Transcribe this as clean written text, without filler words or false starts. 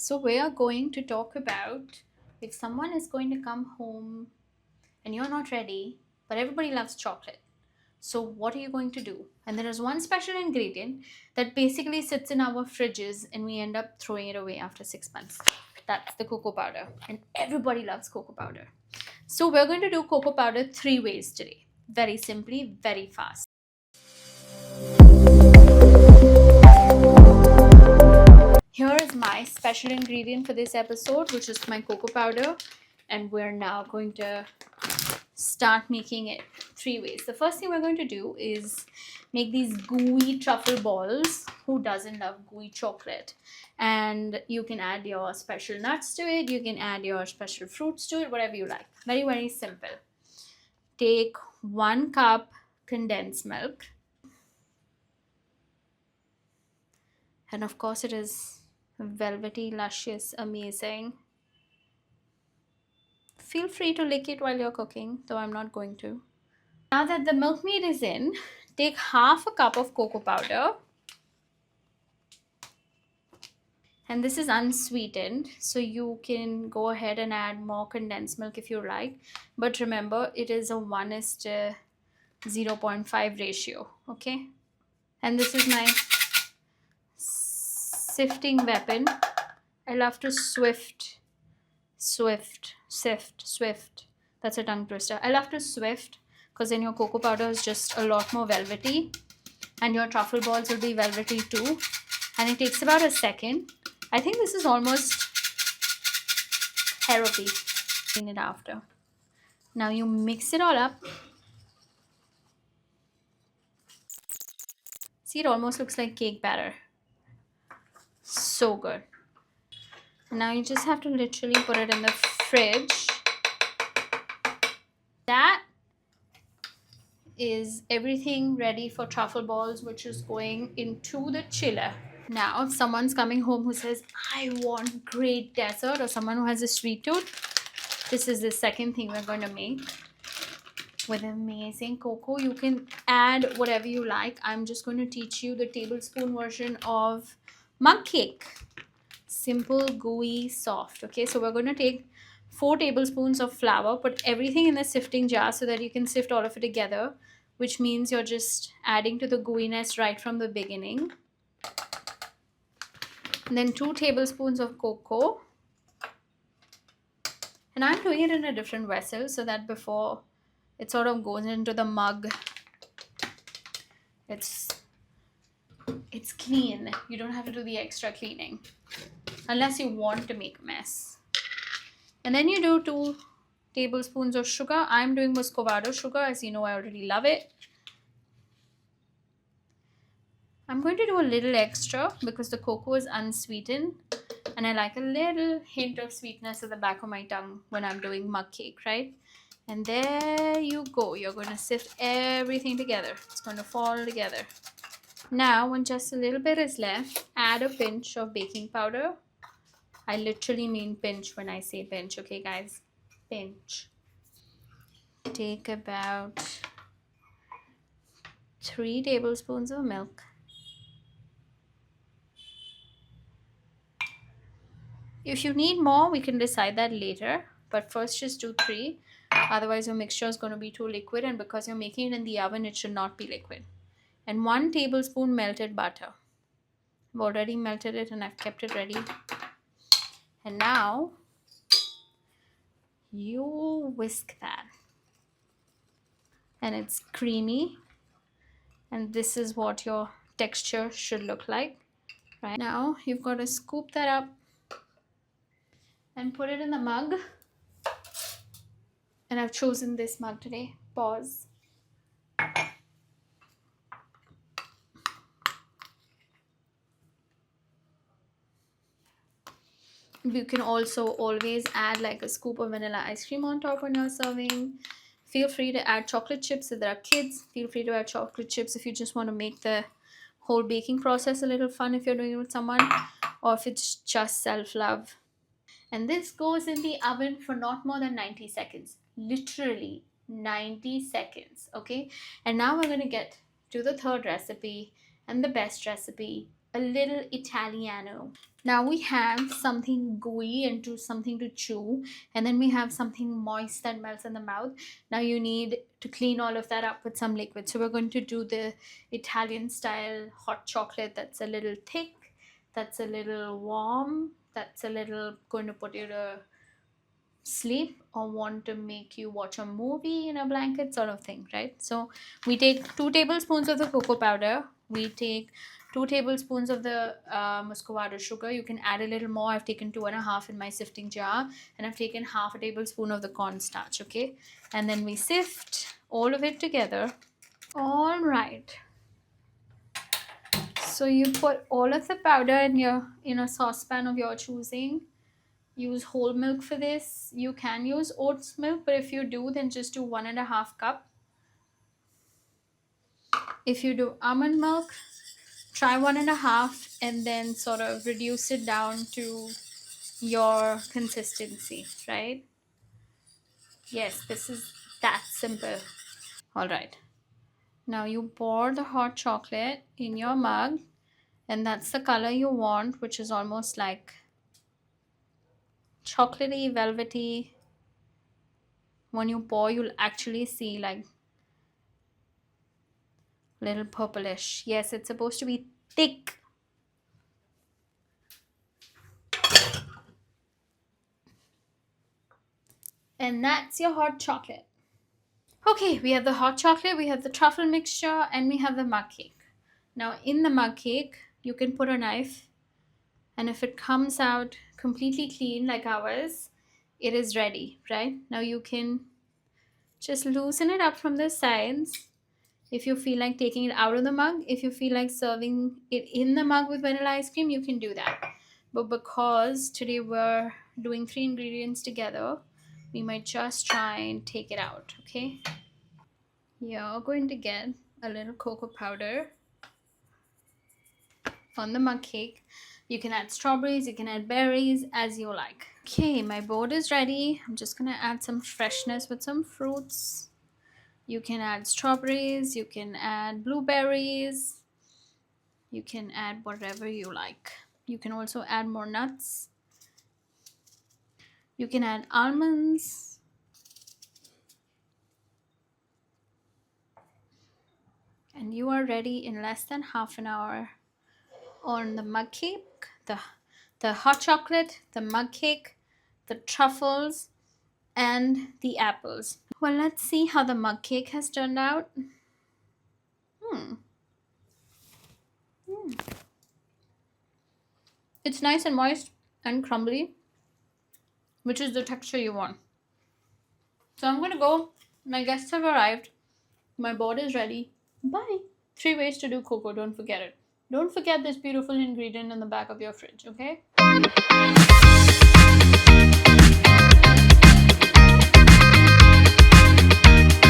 So we are going to talk about if someone is going to come home and you're not ready, but everybody loves chocolate. So what are you going to do? And there is one special ingredient that basically sits in our fridges and we end up throwing it away after 6 months. That's the cocoa powder. And everybody loves cocoa powder. So we're going to do cocoa powder 3 ways today. Very simply, very fast. Here is my special ingredient for this episode, which is my cocoa powder. And we're now going to start making it 3 ways. The first thing we're going to do is make these gooey truffle balls. Who doesn't love gooey chocolate? And you can add your special nuts to it. You can add your special fruits to it, whatever you like. Very, very simple. Take 1 cup condensed milk. And of course, it is velvety, luscious, amazing. Feel free to lick it while you're cooking, though I'm not going to. Now that the milk meat is in, take half a cup of cocoa powder. And this is unsweetened, so you can go ahead and add more condensed milk if you like. But remember, it is a 1:0.5 ratio, okay? And this is my sifting weapon. I love to sift. That's a tongue twister. I love to swift because then your cocoa powder is just a lot more velvety and your truffle balls will be velvety too. And it takes about a second. I think this is almost therapy. Clean it after. Now you mix it all up. See, it almost looks like cake batter. So good. Now you just have to literally put it in the fridge. That is everything ready for truffle balls, which is going into the chiller. Now, if someone's coming home who says, I want great dessert, or someone who has a sweet tooth, this is the second thing we're going to make with amazing cocoa. You can add whatever you like. I'm just going to teach you the tablespoon version of mug cake. Simple, gooey, soft. Okay, so we're going to take 4 tablespoons of flour, put everything in the sifting jar so that you can sift all of it together, which means you're just adding to the gooiness right from the beginning. And then 2 tablespoons of cocoa. And I'm doing it in a different vessel so that before it sort of goes into the mug, it's clean. You don't have to do the extra cleaning unless you want to make a mess. And then you do 2 tablespoons of sugar. I'm doing muscovado sugar. As you know, I already love it. I'm going to do a little extra because the cocoa is unsweetened and I like a little hint of sweetness at the back of my tongue when I'm doing mug cake, right? And there you go. You're going to sift everything together. It's going to fall together. Now, when just a little bit is left, add a pinch of baking powder. I literally mean pinch when I say pinch, okay guys? Pinch. Take about 3 tablespoons of milk. If you need more, we can decide that later. But first just do 3. Otherwise your mixture is going to be too liquid, and because you're making it in the oven, it should not be liquid. And 1 tablespoon melted butter. I've already melted it and I've kept it ready. And now you whisk that. And it's creamy. And this is what your texture should look like. Right now you've got to scoop that up and put it in the mug. And I've chosen this mug today. Pause. You can also always add like a scoop of vanilla ice cream on top when you're serving. Feel free to add chocolate chips if there are kids. Feel free to add chocolate chips if you just want to make the whole baking process a little fun if you're doing it with someone, or if it's just self-love. And this goes in the oven for not more than 90 seconds. Literally 90 seconds, okay? And now we're going to get to the third recipe and the best recipe, a little Italiano. Now we have something gooey and something to chew, and then we have something moist that melts in the mouth. Now you need to clean all of that up with some liquid. So we're going to do the Italian style hot chocolate that's a little thick, that's a little warm, that's a little going to put you to sleep or want to make you watch a movie in a blanket sort of thing, right? So we take 2 tablespoons of the cocoa powder. We take 2 tablespoons of the muscovado sugar. You can add a little more. I've taken 2.5 in my sifting jar, and I've taken half a tablespoon of the cornstarch. Okay, and then we sift all of it together. All right, so you put all of the powder in a saucepan of your choosing. Use whole milk for this. You can use oats milk, but if you do, then just do 1.5 cup. If you do almond milk, try 1.5 and then sort of reduce it down to your consistency, right? Yes, this is that simple. All right. Now you pour the hot chocolate in your mug, and that's the color you want, which is almost like chocolatey, velvety. When you pour, you'll actually see like little purplish. Yes, it's supposed to be thick. And that's your hot chocolate. Okay, we have the hot chocolate, we have the truffle mixture, and we have the mug cake. Now, in the mug cake, you can put a knife, and if it comes out completely clean like ours, it is ready, right? Now, you can just loosen it up from the sides. If you feel like taking it out of the mug, if you feel like serving it in the mug with vanilla ice cream, you can do that. But because today we're doing 3 ingredients together, we might just try and take it out, okay? You're going to get a little cocoa powder on the mug cake. You can add strawberries, you can add berries as you like. Okay, my board is ready. I'm just gonna add some freshness with some fruits. You can add strawberries, you can add blueberries, you can add whatever you like. You can also add more nuts. You can add almonds. And you are ready in less than half an hour on the mug cake, the hot chocolate, the mug cake, the truffles, and the apples. Well, let's see how the mug cake has turned out. It's nice and moist and crumbly, which is the texture you want. So I'm gonna go. My guests have arrived. My board is ready. Bye. 3 ways to do cocoa, don't forget it. Don't forget this beautiful ingredient in the back of your fridge, okay?